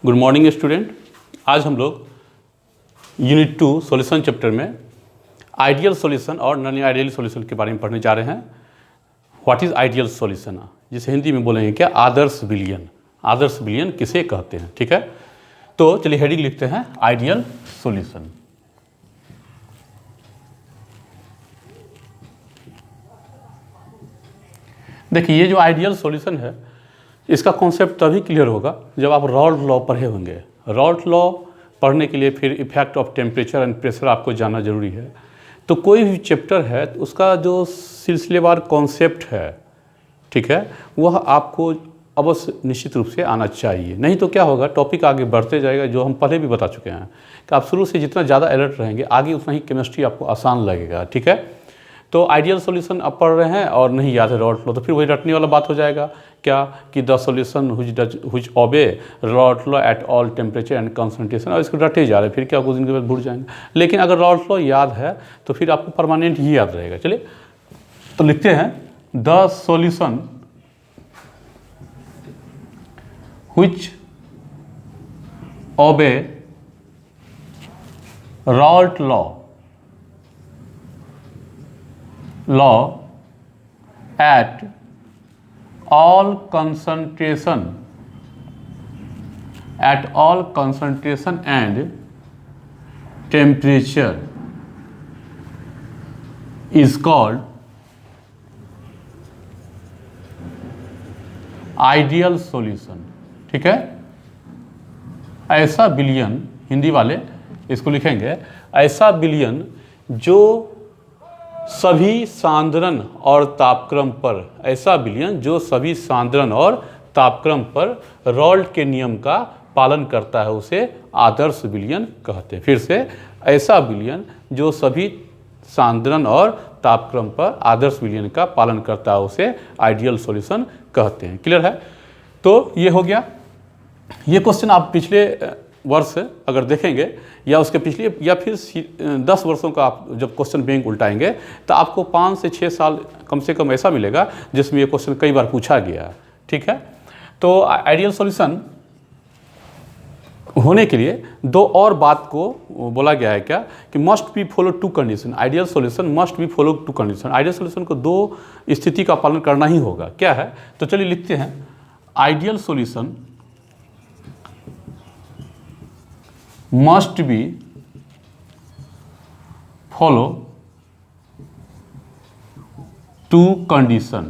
Good morning student. आज हम लोग यूनिट 2 सॉल्यूशन चैप्टर में आइडियल सॉल्यूशन और नॉन आइडियल सॉल्यूशन के बारे में पढ़ने जा रहे हैं। व्हाट इज़ आइडियल सॉल्यूशन, जिसे हिंदी में बोलेंगे क्या, आदर्श विलयन। आदर्श विलयन किसे कहते हैं, ठीक है। तो चलिए हेडिंग लिखते हैं आइडियल सॉल्यूशन। देखिए, ये जो आइडियल सॉल्यूशन है इसका कॉन्सेप्ट तभी क्लियर होगा जब आप रॉल्ट लॉ पढ़े होंगे। रॉल्ट लॉ पढ़ने के लिए फिर effect of temperature and pressure आपको जानना जरूरी है। तो कोई भी चैप्टर है तो उसका जो सिलसिलेवार कॉन्सेप्ट है, ठीक है, वह आपको अवश्य निश्चित रूप से आना चाहिए। नहीं तो क्या होगा, टॉपिक आगे बढ़ते जाएगा। जो हम पहले भी बता चुके हैं कि आप शुरू से जितना ज़्यादा अलर्ट रहेंगे आगे उतना ही केमिस्ट्री आपको आसान लगेगा, ठीक है। तो आइडियल सॉल्यूशन आप पढ़ रहे हैं और नहीं याद है रॉल्ट लॉ, तो फिर वही रटने वाला बात हो जाएगा क्या कि the solution which obey Raoult law at all temperature and concentration, और इसको रटे जा रहे हैं, फिर क्या कुछ दिन के बाद भूल जाएंगे। लेकिन अगर रॉल्ट लॉ याद है तो फिर आपको परमानेंट ही याद रहेगा। चलिए तो लिखते हैं the solution which obey Raoult law at all concentration and temperature is called ideal solution, ठीक है। ऐसा विलयन, हिंदी वाले इसको लिखेंगे ऐसा विलयन जो सभी सांद्रण और तापक्रम पर, ऐसा विलयन जो सभी सांद्रण और तापक्रम पर रॉल्ट के नियम का पालन करता है उसे आदर्श विलयन कहते हैं। फिर से, ऐसा विलयन जो सभी सांद्रण और तापक्रम पर आदर्श विलयन का पालन करता है उसे आइडियल सॉल्यूशन कहते हैं। क्लियर है। तो ये हो गया। ये क्वेश्चन आप पिछले वर्ष अगर देखेंगे या उसके पिछले या फिर 10 वर्षों का आप जब क्वेश्चन बैंक उल्टाएंगे तो आपको 5 से 6 साल कम से कम ऐसा मिलेगा जिसमें ये क्वेश्चन कई बार पूछा गया है, ठीक है। तो आइडियल सॉल्यूशन होने के लिए दो और बात को बोला गया है क्या कि must be follow to condition. Ideal solution must be follow to condition. Ideal solution को दो स्थिति का पालन करना ही होगा। क्या है, तो चलिए लिखते हैं ideal solution must be follow two condition,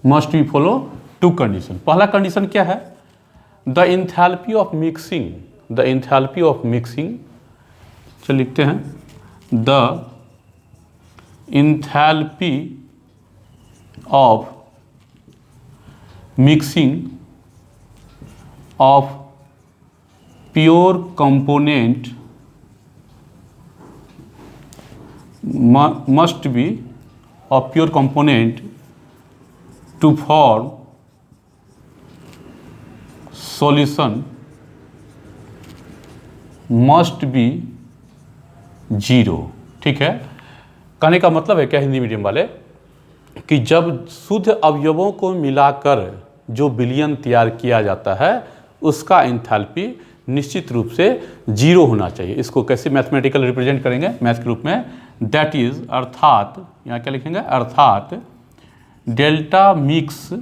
must be follow two condition। पहला कंडीशन क्या है, the enthalpy of mixing, the enthalpy of mixing, चलिए लिखते हैं the enthalpy of mixing of pure component must be of pure component to form solution must be 0, ठीक है। कहने का मतलब है क्या हिंदी मीडियम वाले कि जब शुद्ध अवयवों को मिलाकर जो विलयन तैयार किया जाता है उसका एंथैल्पी निश्चित रूप से 0 होना चाहिए। इसको कैसे मैथमेटिकल रिप्रेजेंट करेंगे, मैथ के रूप में, दैट इज, अर्थात, यहाँ क्या लिखेंगे, अर्थात delta mix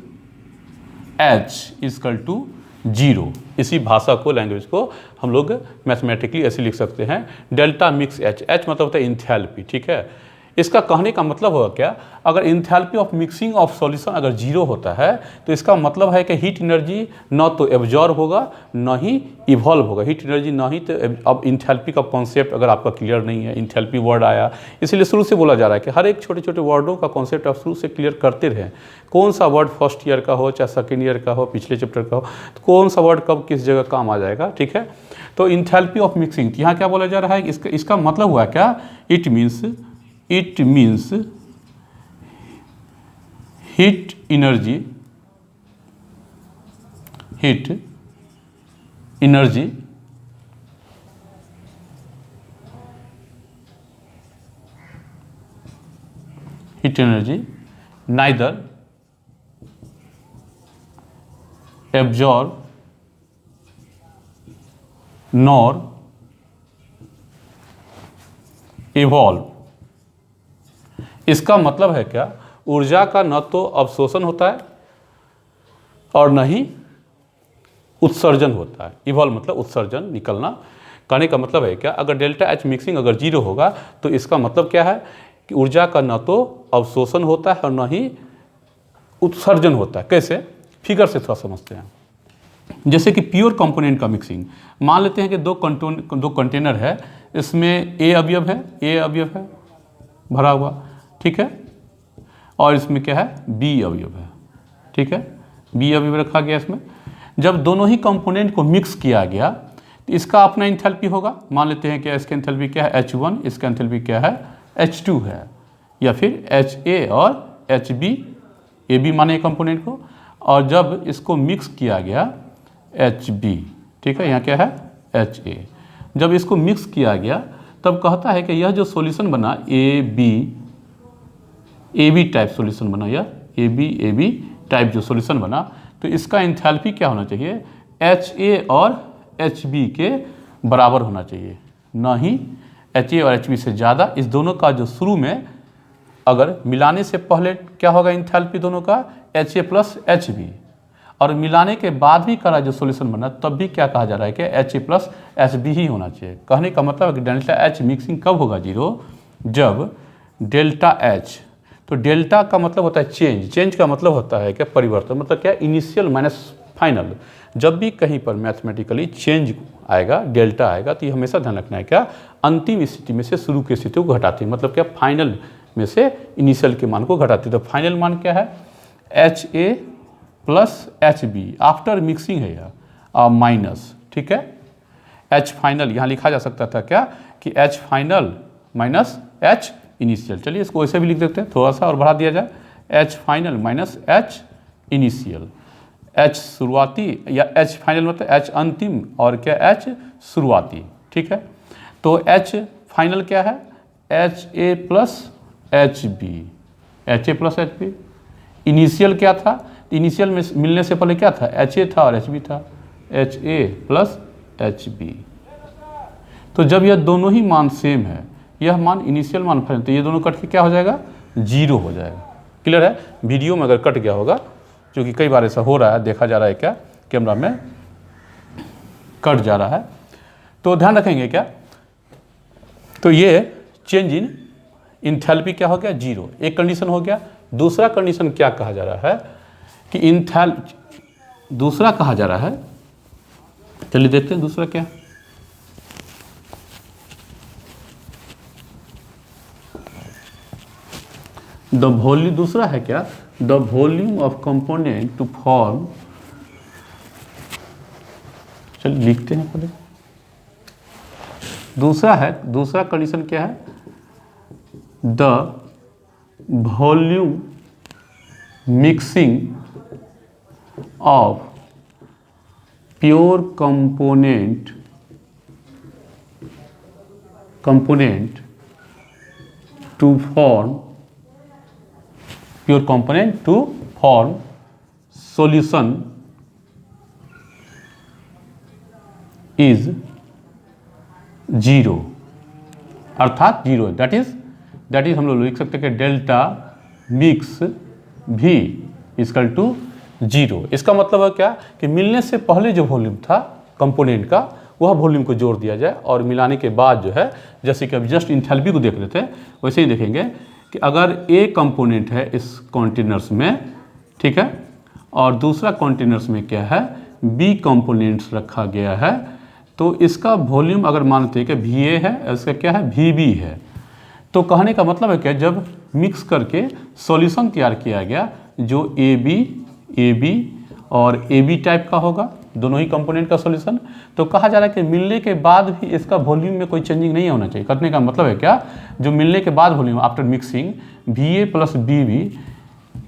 H equal to 0। इसी भाषा को, लैंग्वेज को हम लोग मैथमेटिकली ऐसे लिख सकते हैं, डेल्टा मिक्स H। H मतलब होता है इंथैल्पी, ठीक है। इसका कहने का मतलब होगा क्या, अगर enthalpy of mixing of solution अगर 0 होता है तो इसका मतलब है कि हीट एनर्जी न तो एब्जॉर्ब होगा न ही इवॉल्व होगा। हीट एनर्जी ना ही तो, अब इंथैल्पी का कॉन्सेप्ट अगर आपका क्लियर नहीं है, इंथैल्पी वर्ड आया इसलिए शुरू से बोला जा रहा है कि हर एक छोटे छोटे वर्डों का कॉन्सेप्ट आप शुरू से क्लियर करते रहें। कौन सा वर्ड फर्स्ट ईयर का हो चाहे सेकेंड ईयर का हो, पिछले चैप्टर का हो, तो कौन सा वर्ड कब किस जगह काम आ जाएगा, ठीक है। तो इंथैल्पी ऑफ मिक्सिंग यहाँ क्या बोला जा रहा है, इसका मतलब हुआ क्या, it means heat energy neither absorb nor evolve. इसका मतलब है क्या, ऊर्जा का न तो अवशोषण होता है और न ही उत्सर्जन होता है। इवॉल्व मतलब उत्सर्जन, निकलना। कहने का मतलब है क्या, अगर डेल्टा एच मिक्सिंग अगर 0 होगा तो इसका मतलब क्या है कि ऊर्जा का न तो अवशोषण होता है और न ही उत्सर्जन होता है। कैसे, फिगर से थोड़ा समझते हैं। जैसे कि प्योर कंपोनेंट का मिक्सिंग, मान लेते हैं कि दो कंटेनर है, इसमें ए अवयव है भरा हुआ, ठीक है, और इसमें क्या है, बी अवयव है, ठीक है, बी अवयव रखा गया इसमें। जब दोनों ही कंपोनेंट को मिक्स किया गया तो इसका अपना एंथैल्पी होगा। मान लेते हैं कि इसका एंथैल्पी क्या है, H1, इसका एंथैल्पी क्या है, H2 है, या फिर HA और HB, ए बी माने कंपोनेंट को, और जब इसको मिक्स किया गया HB, ठीक है, यहाँ क्या है HA, जब इसको मिक्स किया गया तब कहता है कि यह जो सॉल्यूशन बना ए बी टाइप सॉल्यूशन बना, यह ए बी टाइप जो सॉल्यूशन बना, तो इसका एंथैल्पी क्या होना चाहिए, HA और HB के बराबर होना चाहिए, ना ही HA और HB से ज़्यादा। इस दोनों का जो शुरू में अगर मिलाने से पहले क्या होगा एंथैल्पी दोनों का, HA प्लस HB, और मिलाने के बाद भी करा जो सॉल्यूशन बना तब भी क्या कहा जा रहा है कि HA प्लस HB ही होना चाहिए। कहने का मतलब है कि डेल्टा H मिक्सिंग कब होगा 0, जब डेल्टा H, तो डेल्टा का मतलब होता है चेंज का मतलब होता है क्या, परिवर्तन, मतलब क्या, इनिशियल माइनस फाइनल। जब भी कहीं पर मैथमेटिकली चेंज आएगा, डेल्टा आएगा, तो ये हमेशा ध्यान रखना है क्या, अंतिम स्थिति में से शुरू की स्थिति को घटाती है, मतलब क्या, फाइनल में से इनिशियल के मान को घटाती है। तो फाइनल मान क्या है, HA plus HB after mixing है यह, माइनस, ठीक है, H फाइनल यहाँ लिखा जा सकता था क्या कि H final minus H initial. चलिए इसको ऐसे भी लिख देते हैं, थोड़ा सा और बढ़ा दिया जाए, H final minus H initial. H शुरुआती या H फाइनल मतलब H अंतिम और क्या H शुरुआती, ठीक है। तो H फाइनल क्या है, HA plus HB, HA plus HB। Initial क्या था, इनिशियल में मिलने से पहले क्या था, HA था और HB था, HA प्लस HB। तो जब यह दोनों ही मान सेम है, यह मान इनिशियल मान फाइनल, तो ये दोनों कट के क्या हो जाएगा, 0 हो जाएगा। क्लियर है, वीडियो में अगर कट गया होगा, क्योंकि कई बार ऐसा हो रहा है, देखा जा रहा है क्या, कैमरा में कट जा रहा है, तो ध्यान रखेंगे क्या। तो ये चेंज इन इंथैल्पी क्या हो गया, 0, एक कंडीशन हो गया। दूसरा कंडीशन क्या कहा जा रहा है कि दूसरा कहा जा रहा है, चलिए देखते हैं दूसरा क्या। द वॉल्यूम, दूसरा है क्या, the volume of component to form, चलिए लिखते हैं पहले। दूसरा है, दूसरा कंडीशन क्या है, the volume mixing of pure component to form pure component to form solution is 0, अर्थात 0। दैट इज हम लोग लिख सकते हैं कि डेल्टा मिक्स भी इक्वल टू 0। इसका मतलब है क्या कि मिलने से पहले जो वॉल्यूम था कंपोनेंट का, वह वॉल्यूम को जोड़ दिया जाए, और मिलाने के बाद जो है, जैसे कि अभी जस्ट इंथैल्पी को देख रहे थे, वैसे ही देखेंगे कि अगर ए कंपोनेंट है इस कंटेनर्स में, ठीक है, और दूसरा कंटेनर्स में क्या है, बी कंपोनेंट्स रखा गया है, तो इसका वॉल्यूम अगर मानते हैं कि VA है, इसका क्या है VB है, तो कहने का मतलब है कि जब मिक्स करके सॉल्यूशन तैयार किया गया जो AB और AB टाइप का होगा, दोनों ही कंपोनेंट का सॉल्यूशन, तो कहा जा रहा है कि मिलने के बाद भी इसका वॉल्यूम में कोई चेंजिंग नहीं होना चाहिए। करने का मतलब है क्या, जो मिलने के बाद volume after mixing VA plus BB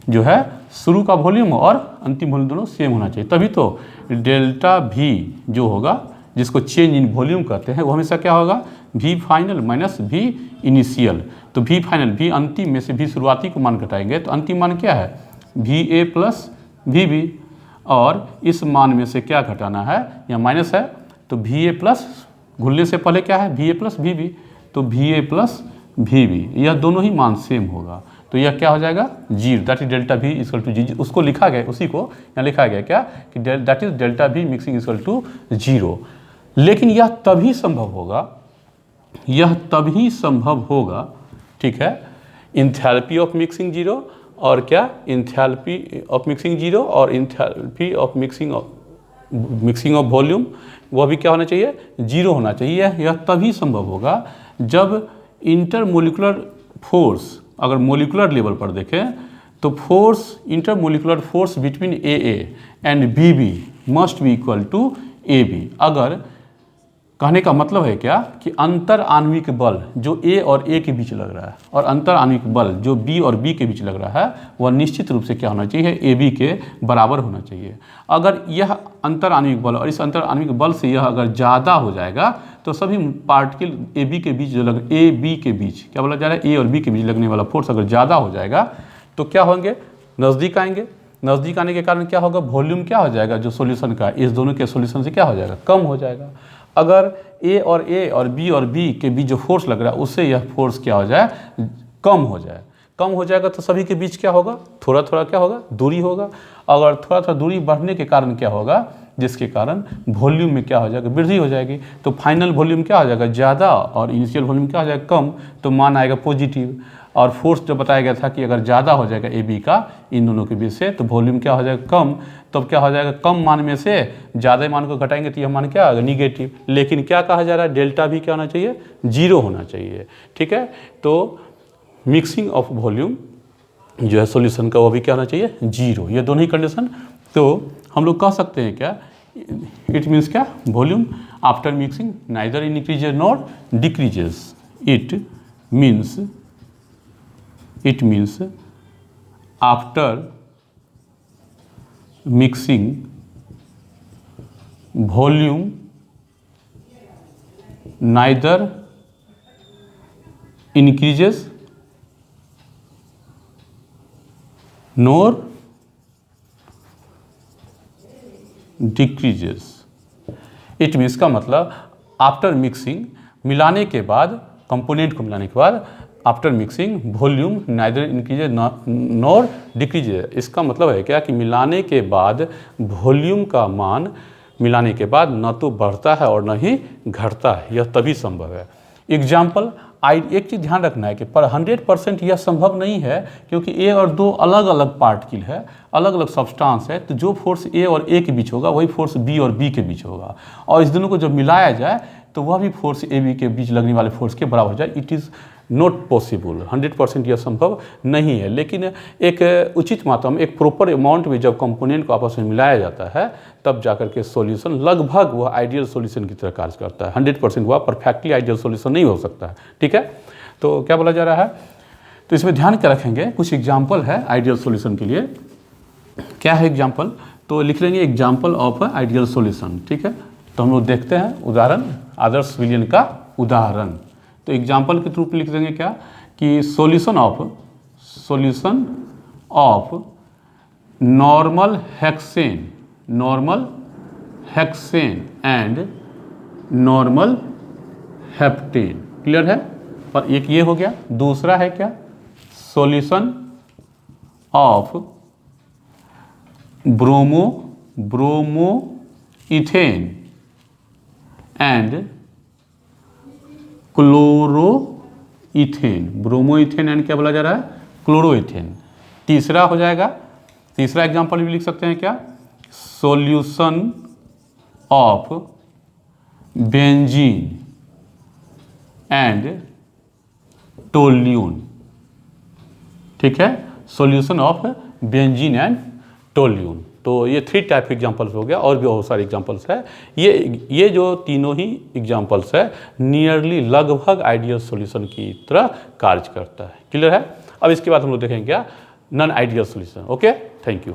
जो है, शुरू का वॉल्यूम और अंतिम वॉल्यूम दोनों सेम होना चाहिए। तभी तो डेल्टा V जो होगा, जिसको चेंज इन वॉल्यूम कहते हैं, वो हमेशा क्या होगा, V final minus V initial. तो V फाइनल, V अंतिम में से V शुरुआती को मान घटाएंगे, तो अंतिम मान क्या है, VA प्लस VB, और इस मान में से क्या घटाना है, यहाँ माइनस है, तो वी ए प्लस घुलने से पहले क्या है V A plus V B, तो V A plus V B, यह दोनों ही मान सेम होगा, तो यह क्या हो जाएगा 0, that is delta V equal to G. उसको लिखा गया, उसी को यहाँ लिखा गया क्या कि that is delta V mixing equal to 0। लेकिन यह तभी संभव होगा, ठीक है, इंथैल्पी ऑफ मिक्सिंग 0 और क्या इंथैल्पी ऑफ मिक्सिंग 0 और enthalpy of mixing of volume वह भी क्या होना चाहिए 0 होना चाहिए। यह तभी संभव होगा जब इंटरमोलिकुलर फोर्स, अगर मोलिकुलर लेवल पर देखें तो force intermolecular force between A and B must be equal to A B. अगर कहने का मतलब है क्या कि अंतर आणविक बल जो ए और ए के बीच लग रहा है और अंतर आणविक बल जो बी और बी के बीच लग रहा है वह निश्चित रूप से क्या होना चाहिए ए बी के बराबर होना चाहिए। अगर यह अंतर आणविक बल और इस अंतर आणविक बल से यह अगर ज़्यादा हो जाएगा तो सभी पार्टिकल ए बी के बीच जो ए बी के बीच क्या बोला जा रहा है ए और बी के बीच लगने वाला फोर्स अगर ज़्यादा हो जाएगा तो क्या होंगे नज़दीक आएंगे। नज़दीक आने के कारण क्या होगा वॉल्यूम क्या हो जाएगा जो सॉल्यूशन का इस दोनों के सॉल्यूशन से क्या हो जाएगा कम हो जाएगा। अगर ए और बी के बीच जो फोर्स लग रहा है उससे यह फोर्स क्या हो जाए कम हो जाएगा तो सभी के बीच क्या होगा थोड़ा थोड़ा क्या होगा दूरी होगा। अगर थोड़ा थोड़ा दूरी बढ़ने के कारण क्या होगा जिसके कारण वॉल्यूम में क्या हो जाएगा वृद्धि हो जाएगी, तो फाइनल वॉल्यूम क्या हो जाएगा ज़्यादा और इनिशियल वॉल्यूम क्या हो जाएगा कम, तो मान आएगा पॉजिटिव। और फोर्स जो बताया गया था कि अगर ज़्यादा हो जाएगा ए बी का इन दोनों के बीच से तो वॉल्यूम क्या हो जाएगा कम, तब क्या हो जाएगा कम मान में से ज़्यादा मान को घटाएंगे तो यह मान क्या होगा निगेटिव। लेकिन क्या कहा जा रहा है डेल्टा भी क्या होना चाहिए 0 होना चाहिए, ठीक है। तो मिक्सिंग ऑफ वॉल्यूम जो है सॉल्यूशन का वो भी क्या होना चाहिए 0, ये दोनों ही कंडीशन। तो हम लोग कह सकते हैं क्या इट मीन्स क्या volume after mixing neither increases nor decreases, it means after mixing volume neither increases nor decreases। It means का मतलब आफ्टर मिक्सिंग मिलाने के बाद कंपोनेंट को मिलाने के बाद after mixing volume neither increases nor decreases. इसका मतलब है क्या कि मिलाने के बाद वॉल्यूम का मान मिलाने के बाद न तो बढ़ता है और न ही घटता है, यह तभी संभव है। एग्जाम्पल एक चीज़ ध्यान रखना है कि पर 100% यह संभव नहीं है क्योंकि ए और दो अलग अलग पार्टिकल है, अलग अलग सब्सटेंस है, तो जो फोर्स ए और ए के बीच होगा वही फोर्स बी और बी के बीच होगा और इस दोनों को जब मिलाया जाए तो वह भी फोर्स ए बी के बीच लगने वाले फोर्स के बराबर हो जाए। इट इज़ नॉट पॉसिबल, 100% यह संभव नहीं है। लेकिन एक उचित मात्रा में एक प्रॉपर अमाउंट में जब कंपोनेंट को आपस में मिलाया जाता है तब जाकर के सॉल्यूशन लगभग वह आइडियल सॉल्यूशन की तरह कार्य करता है। 100% वह परफेक्टली आइडियल सॉल्यूशन नहीं हो सकता है, ठीक है। तो क्या बोला जा रहा है, तो इसमें ध्यान के रखेंगे कुछ एग्जाम्पल है आइडियल सॉल्यूशन के लिए। क्या है एग्जाम्पल, तो लिख लेंगे एग्जाम्पल ऑफ आइडियल सॉल्यूशन, ठीक है। तो हम लोग देखते हैं उदाहरण आदर्श विलयन का उदाहरण। तो एग्जाम्पल के रूप में लिख देंगे क्या कि solution of normal hexane and normal heptane. Clear है, पर एक ये हो गया। दूसरा है क्या solution of bromoethane and chloroethane. Bromoethane and क्या बोला जा रहा है क्लोरोइथेन। तीसरा हो जाएगा, तीसरा एग्जांपल भी लिख सकते हैं क्या solution of benzene and toluene, ठीक है, solution of benzene and toluene. तो ये 3 टाइप के एग्जांपल्स हो गया और भी बहुत सारे एग्जांपल्स है। ये जो तीनों ही एग्जांपल्स है नियरली लगभग आइडियल सॉल्यूशन की तरह कार्य करता है। क्लियर है। अब इसके बाद हम लोग देखेंगे क्या non ideal solution. Okay, thank you.